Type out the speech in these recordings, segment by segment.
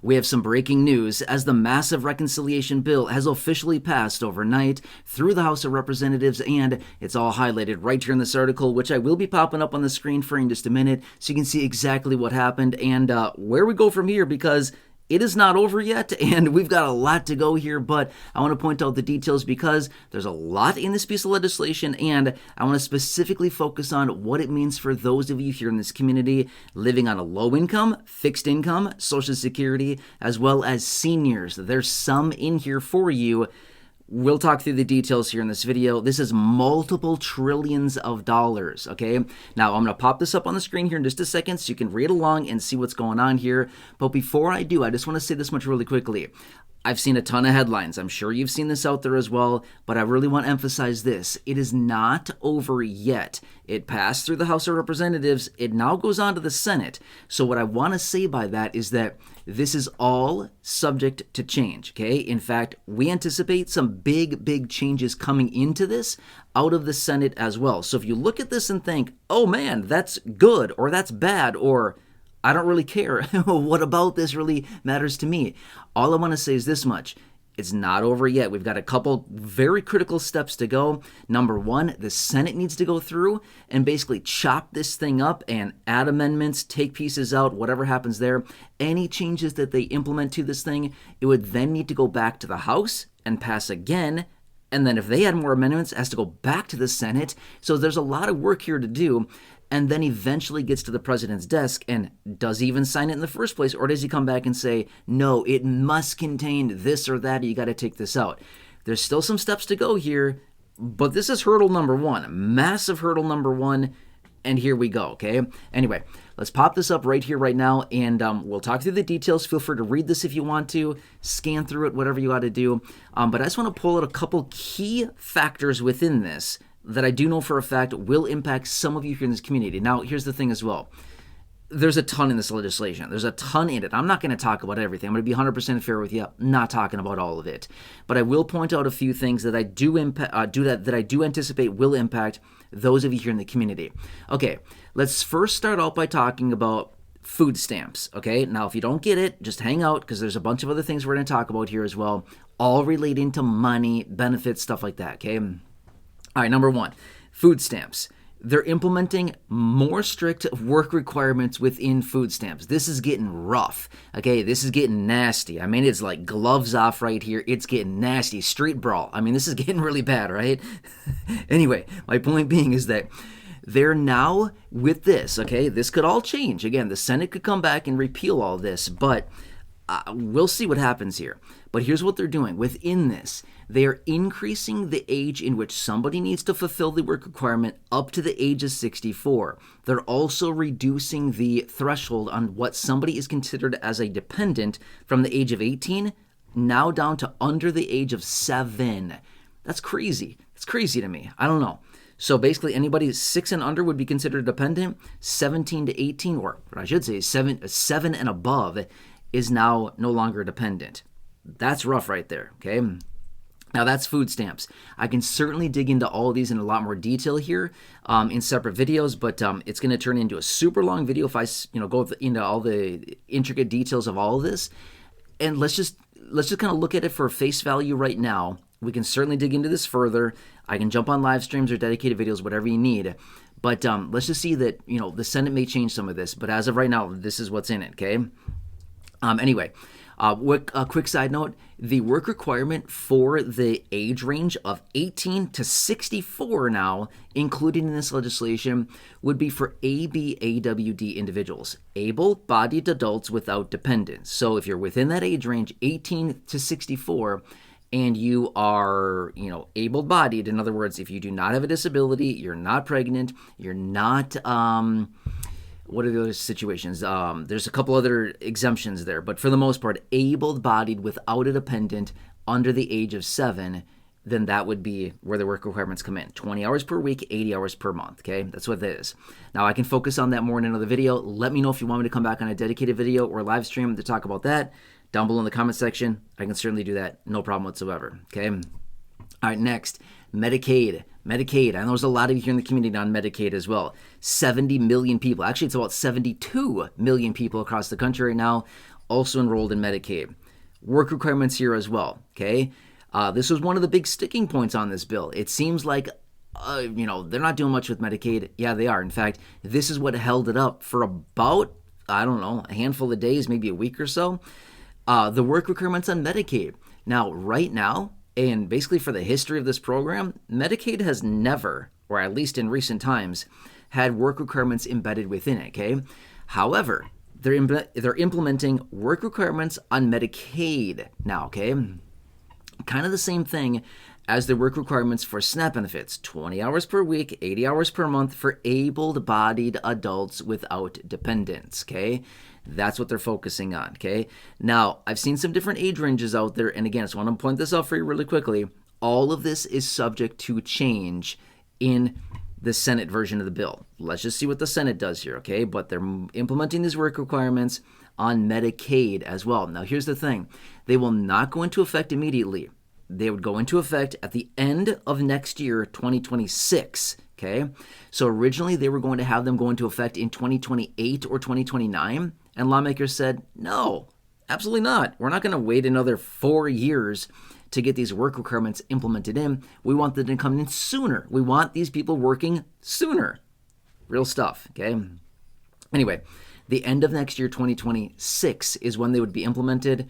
We have some breaking news as the massive reconciliation bill has officially passed overnight through the House of Representatives, and it's all highlighted right here in this article, which I will be popping up on the screen for you in just a minute so you can see exactly what happened and where we go from here, because it is not over yet, and we've got a lot to go here, but I want to point out the details because there's a lot in this piece of legislation, and I want to specifically focus on what it means for those of you here in this community living on a low income, fixed income, Social Security, as well as seniors. There's some in here for you. We'll talk through the details here in this video. This is multiple trillions of dollars, okay? Now, I'm going to pop this up on the screen here in just a second so you can read along and see what's going on here. But before I do, I just want to say this much really quickly. I've seen a ton of headlines. I'm sure you've seen this out there as well, but I really want to emphasize this. It is not over yet. It passed through the House of Representatives. It now goes on to the Senate. So what I want to say by that is that this is all subject to change, okay? In fact, we anticipate some big changes coming into this out of the Senate as well. So if you look at this and think, oh man, that's good, or that's bad, or I don't really care. What about this really matters to me? All I want to say is this much. It's not over yet. We've got a couple very critical steps to go. Number one, the Senate needs to go through and basically chop this thing up and add amendments, take pieces out, whatever happens there. Any changes that they implement to this thing, it would then need to go back to the House and pass again. And then if they add more amendments, it has to go back to the Senate. So there's a lot of work here to do. And then eventually gets to the president's desk, and does he even sign it in the first place? Or does he come back and say, no, it must contain this or that, you got to take this out? There's still some steps to go here, but this is hurdle number one, massive hurdle number one, and here we go, okay? Anyway, let's pop this up right here, right now, and we'll talk through the details. Feel free to read this if you want to, scan through it, whatever you got to do. But I just want to pull out a couple key factors within this that I do know for a fact will impact some of you here in this community. Now, here's the thing as well. There's a ton in this legislation. There's a ton in it. I'm not going to talk about everything. I'm going to be 100% fair with you. I'm not talking about all of it. But I will point out a few things that I do anticipate will impact those of you here in the community. Okay, let's first start out by talking about food stamps, okay? Now, if you don't get it, just hang out because there's a bunch of other things we're going to talk about here as well, all relating to money, benefits, stuff like that, okay? All right, number one, food stamps. They're implementing more strict work requirements within food stamps. This is getting rough, okay? This is getting nasty. I mean, it's like gloves off right here. It's getting nasty. Street brawl. I mean, this is getting really bad, right? Anyway, my point being is that they're now with this, okay? This could all change. Again, the Senate could come back and repeal all this, but we'll see what happens here. But here's what they're doing. Within this, they are increasing the age in which somebody needs to fulfill the work requirement up to the age of 64. They're also reducing the threshold on what somebody is considered as a dependent from the age of 18 now down to under the age of 7. That's crazy. It's crazy to me. I don't know. So basically, anybody 6 and under would be considered dependent. 17 to 18, or I should say 7 and above, is now no longer dependent. That's rough right there, okay? Now that's food stamps. I can certainly dig into all of these in a lot more detail here in separate videos, but it's going to turn into a super long video if I go into all the intricate details of all of this. And let's just kind of look at it for face value right now. We can certainly dig into this further. I can jump on live streams or dedicated videos, whatever you need. But let's just see that the Senate may change some of this. But as of right now, this is what's in it, okay? Anyway, a quick side note, the work requirement for the age range of 18 to 64 now, included in this legislation, would be for ABAWD individuals, able-bodied adults without dependents. So if you're within that age range, 18 to 64, and you are, able-bodied, in other words, if you do not have a disability, you're not pregnant, you're not, what are the other situations? There's a couple other exemptions there, but for the most part, able-bodied without a dependent under the age of 7, then that would be where the work requirements come in. 20 hours per week, 80 hours per month, okay? That's what it is. Now, I can focus on that more in another video. Let me know if you want me to come back on a dedicated video or live stream to talk about that. Down below in the comment section, I can certainly do that. No problem whatsoever, okay? All right, next, Medicaid. Medicaid. I know there's a lot of you here in the community on Medicaid as well. 70 million people. Actually, it's about 72 million people across the country right now. also enrolled in Medicaid. Work requirements here as well, okay? This was one of the big sticking points on this bill. It seems like, they're not doing much with Medicaid. Yeah, they are. In fact, this is what held it up for about, a handful of days, maybe a week or so. The work requirements on Medicaid. Now, right now, and basically for the history of this program, Medicaid has never, or at least in recent times, had work requirements embedded within it, okay? However, they're implementing work requirements on Medicaid now, okay? Kind of the same thing as the work requirements for SNAP benefits, 20 hours per week, 80 hours per month for able-bodied adults without dependents, okay? That's what they're focusing on, okay? Now, I've seen some different age ranges out there, and again, I just want to point this out for you really quickly. All of this is subject to change in the Senate version of the bill. Let's just see what the Senate does here, okay? But they're implementing these work requirements on Medicaid as well. Now, here's the thing. They will not go into effect immediately. They would go into effect at the end of next year, 2026, okay? So originally, they were going to have them go into effect in 2028 or 2029, and lawmakers said, no, absolutely not. We're not going to wait another 4 years to get these work requirements implemented in. We want them to come in sooner. We want these people working sooner. Real stuff, okay? Anyway, the end of next year, 2026, is when they would be implemented.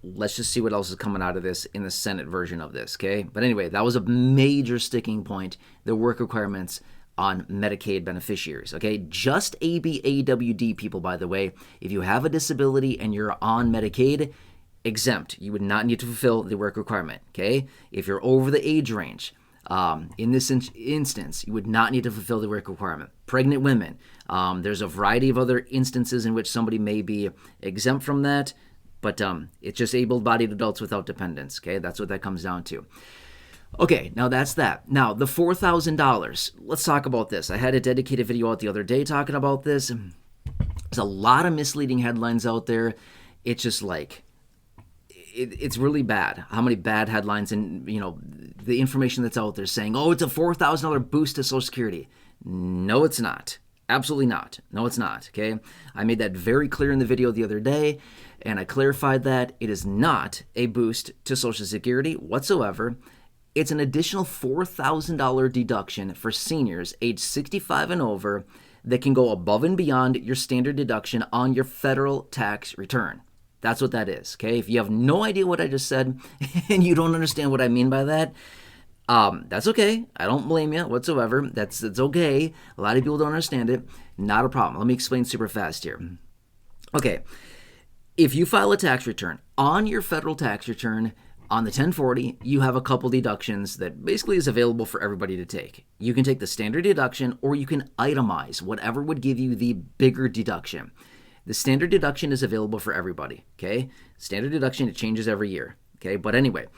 Let's just see what else is coming out of this in the Senate version of this, okay? But anyway, that was a major sticking point, the work requirements on Medicaid beneficiaries, okay? Just ABAWD people, by the way, if you have a disability and you're on Medicaid, exempt. You would not need to fulfill the work requirement, okay? If you're over the age range, in this instance, you would not need to fulfill the work requirement. Pregnant women, there's a variety of other instances in which somebody may be exempt from that, but it's just able-bodied adults without dependents, okay? That's what that comes down to. Okay, now that's that. Now, the $4,000. Let's talk about this. I had a dedicated video out the other day talking about this. There's a lot of misleading headlines out there. It's just like, it's really bad how many bad headlines and, the information that's out there saying, oh, it's a $4,000 boost to Social Security. No, it's not. Absolutely not. No, it's not, okay? I made that very clear in the video the other day, and I clarified that it is not a boost to Social Security whatsoever. It's an additional $4,000 deduction for seniors age 65 and over that can go above and beyond your standard deduction on your federal tax return. That's what that is, okay? If you have no idea what I just said and you don't understand what I mean by that, that's okay. I don't blame you whatsoever. It's okay. A lot of people don't understand it. Not a problem. Let me explain super fast here. Okay, if you file a tax return on your federal tax return on the 1040, you have a couple deductions that basically is available for everybody to take. You can take the standard deduction or you can itemize whatever would give you the bigger deduction. The standard deduction is available for everybody, okay? Standard deduction, it changes every year, okay? But anyway,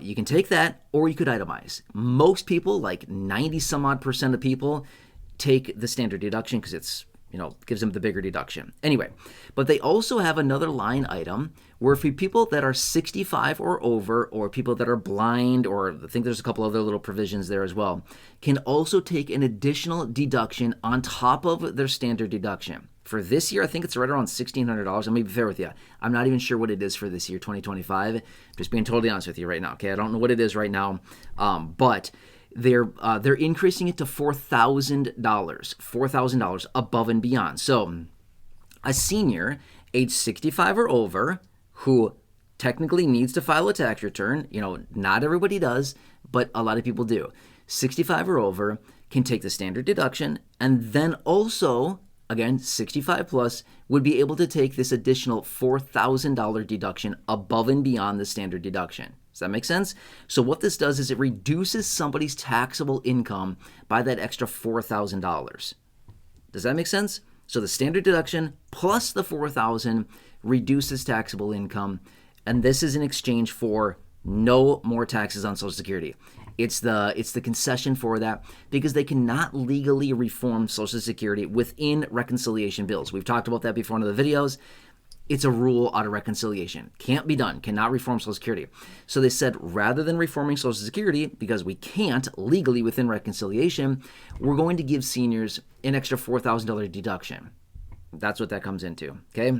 you can take that or you could itemize. Most people, like 90 some odd % of people, take the standard deduction because it's, gives them the bigger deduction. Anyway, but they also have another line item where for people that are 65 or over, or people that are blind, or I think there's a couple other little provisions there as well, can also take an additional deduction on top of their standard deduction. For this year, I think it's right around $1,600. I'm going to be fair with you. I'm not even sure what it is for this year, 2025. Just being totally honest with you right now, okay? I don't know what it is right now, but they're increasing it to $4,000 above and beyond. So a senior age 65 or over who technically needs to file a tax return, not everybody does, but a lot of people do. 65 or over can take the standard deduction, and then also, again, 65 plus would be able to take this additional $4,000 deduction above and beyond the standard deduction. Does that make sense? So what this does is it reduces somebody's taxable income by that extra $4,000. Does that make sense? So the standard deduction plus the $4,000 reduces taxable income, and this is in exchange for no more taxes on Social Security. It's the concession for that because they cannot legally reform Social Security within reconciliation bills. We've talked about that before in the videos. It's a rule out of reconciliation. Can't be done. Cannot reform Social Security. So they said rather than reforming Social Security, because we can't legally within reconciliation, we're going to give seniors an extra $4,000 deduction. That's what that comes into, okay?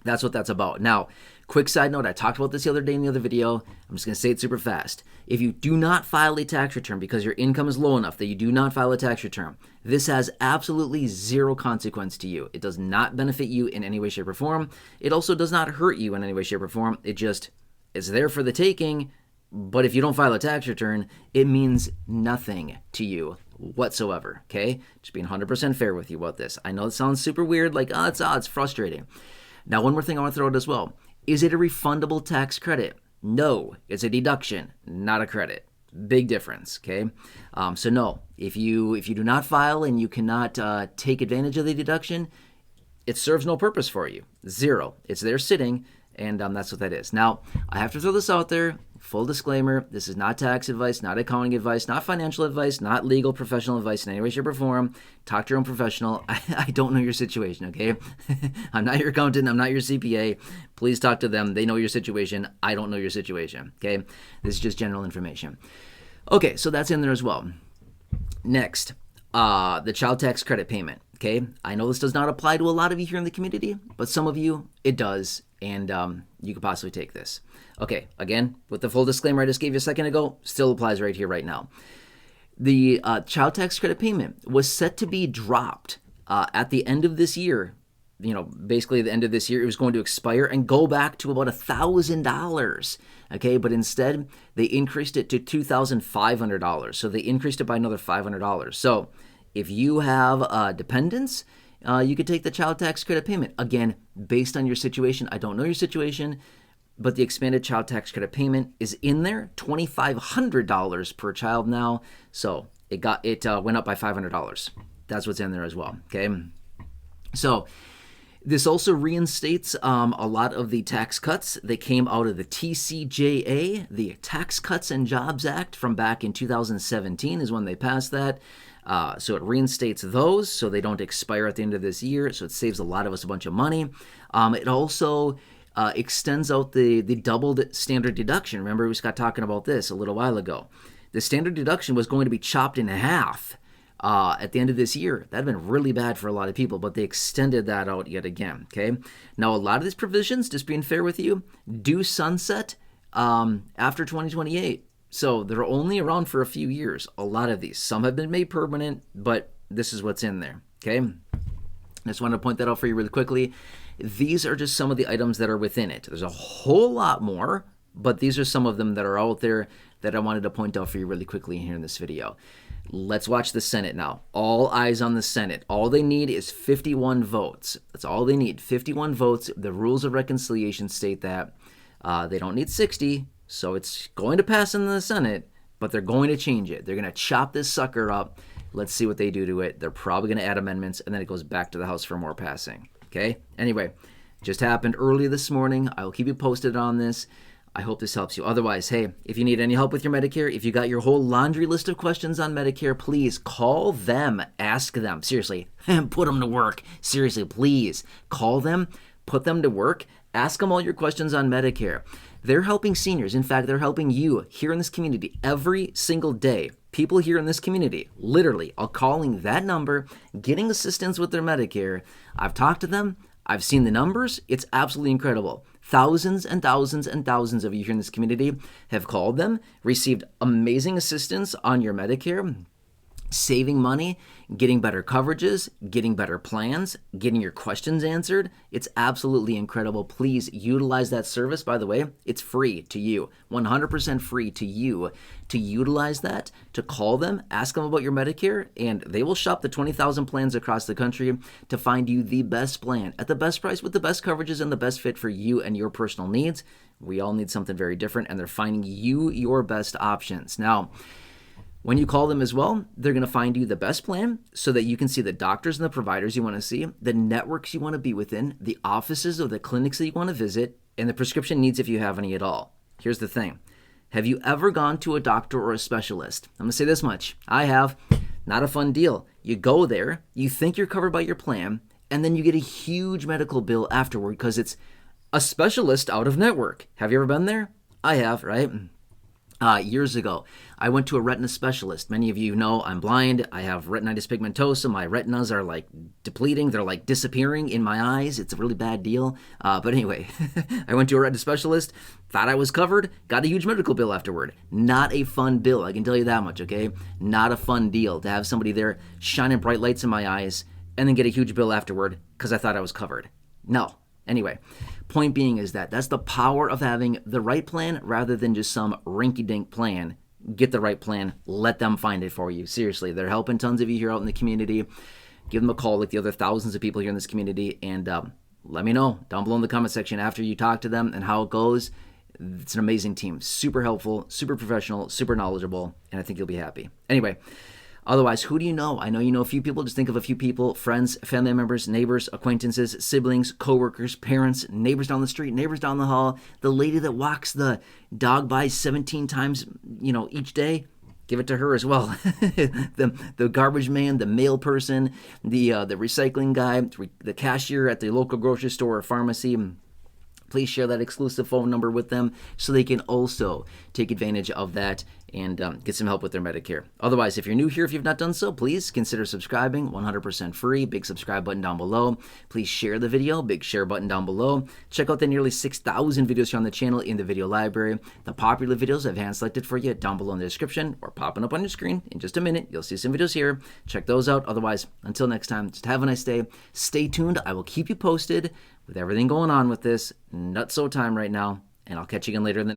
That's what that's about. Now, quick side note, I talked about this the other day in the other video. I'm just going to say it super fast. If you do not file a tax return because your income is low enough that you do not file a tax return, this has absolutely zero consequence to you. It does not benefit you in any way, shape, or form. It also does not hurt you in any way, shape, or form. It just is there for the taking, but if you don't file a tax return, it means nothing to you whatsoever, okay? Just being 100% fair with you about this. I know it sounds super weird, like, it's frustrating. Now, one more thing I want to throw out as well. Is it a refundable tax credit? No, it's a deduction, not a credit. Big difference, okay? So no, if you do not file and you cannot take advantage of the deduction, it serves no purpose for you. Zero. It's there sitting, and that's what that is. Now, I have to throw this out there. Full disclaimer, this is not tax advice, not accounting advice, not financial advice, not legal professional advice in any way, shape, or form. Talk to your own professional. I don't know your situation, okay? I'm not your accountant. I'm not your CPA. Please talk to them. They know your situation. I don't know your situation, okay? This is just general information. Okay, so that's in there as well. Next, the child tax credit payment, okay? I know this does not apply to a lot of you here in the community, but some of you, it does, and you could possibly take this. Okay, again, with the full disclaimer I just gave you a second ago, still applies right here, right now. The child tax credit payment was set to be dropped at the end of this year. Basically the end of this year, it was going to expire and go back to about $1,000. Okay, but instead they increased it to $2,500. So they increased it by another $500. So if you have dependents, you could take the child tax credit payment. Again, based on your situation. I don't know your situation, but the expanded child tax credit payment is in there, $2,500 per child now. So it went up by $500. That's what's in there as well. Okay, so this also reinstates a lot of the tax cuts that came out of the TCJA, the Tax Cuts and Jobs Act from back in 2017 is when they passed that. So it reinstates those so they don't expire at the end of this year. So it saves a lot of us a bunch of money. It also extends out the doubled standard deduction. Remember, we got talking about this a little while ago. The standard deduction was going to be chopped in half at the end of this year. That had been really bad for a lot of people, but they extended that out yet again. Okay. Now, a lot of these provisions, just being fair with you, do sunset after 2028. So they're only around for a few years. A lot of these. Some have been made permanent, but this is what's in there. Okay. I just wanted to point that out for you really quickly. These are just some of the items that are within it. There's a whole lot more, but these are some of them that are out there that I wanted to point out for you really quickly here in this video. Let's watch the Senate now. All eyes on the Senate. All they need is 51 votes. That's all they need, 51 votes. The rules of reconciliation state that they don't need 60, so it's going to pass in the Senate, but they're going to change it. They're going to chop this sucker up. Let's see what they do to it. They're probably going to add amendments, and then it goes back to the House for more passing. Okay? Anyway, just happened early this morning. I will keep you posted on this. I hope this helps you. Otherwise, hey, if you need any help with your Medicare, if you got your whole laundry list of questions on Medicare, please call them, ask them. Seriously, put them to work. Seriously, please call them, put them to work, ask them all your questions on Medicare. They're helping seniors. In fact, they're helping you here in this community every single day. People here in this community, literally, are calling that number, getting assistance with their Medicare. I've talked to them. I've seen the numbers. It's absolutely incredible. Thousands and thousands and thousands of you here in this community have called them, received amazing assistance on your Medicare, saving money, getting better coverages, getting better plans, getting your questions answered. It's absolutely incredible. Please utilize that service. By the way, it's free to you, 100% free to you to utilize that, to call them, ask them about your Medicare, and they will shop the 20,000 plans across the country to find you the best plan at the best price with the best coverages and the best fit for you and your personal needs. We all need something very different, and they're finding you your best options. Now, when you call them as well, they're going to find you the best plan so that you can see the doctors and the providers you want to see, the networks you want to be within, the offices or the clinics that you want to visit, and the prescription needs if you have any at all. Here's the thing. Have you ever gone to a doctor or a specialist? I'm going to say this much. I have. Not a fun deal. You go there, you think you're covered by your plan, and then you get a huge medical bill afterward because it's a specialist out of network. Have you ever been there? I have, right? Years ago, I went to a retina specialist. Many of you know I'm blind. I have retinitis pigmentosa. My retinas are like depleting. They're like disappearing in my eyes. It's a really bad deal. But anyway, I went to a retina specialist, thought I was covered, got a huge medical bill afterward. Not a fun bill, I can tell you that much, okay? Not a fun deal to have somebody there shining bright lights in my eyes and then get a huge bill afterward because I thought I was covered. No. Anyway, point being is that that's the power of having the right plan rather than just some rinky-dink plan. Get the right plan. Let them find it for you. Seriously, they're helping tons of you here out in the community. Give them a call like the other thousands of people here in this community and let me know down below in the comment section after you talk to them and how it goes. It's an amazing team. Super helpful, super professional, super knowledgeable, and I think you'll be happy. Anyway, otherwise, who do you know? I know you know a few people. Just think of a few people: friends, family members, neighbors, acquaintances, siblings, coworkers, parents, neighbors down the street, neighbors down the hall, the lady that walks the dog by 17 times, each day. Give it to her as well. the garbage man, the mail person, the recycling guy, the cashier at the local grocery store or pharmacy. Please share that exclusive phone number with them so they can also take advantage of that and get some help with their Medicare. Otherwise, if you're new here, if you've not done so, please consider subscribing. 100% free. Big subscribe button down below. Please share the video. Big share button down below. Check out the nearly 6,000 videos here on the channel in the video library. The popular videos I've hand selected for you down below in the description or popping up on your screen in just a minute. You'll see some videos here. Check those out. Otherwise, until next time, just have a nice day. Stay tuned. I will keep you posted with everything going on with this nutso time right now, and I'll catch you again later in the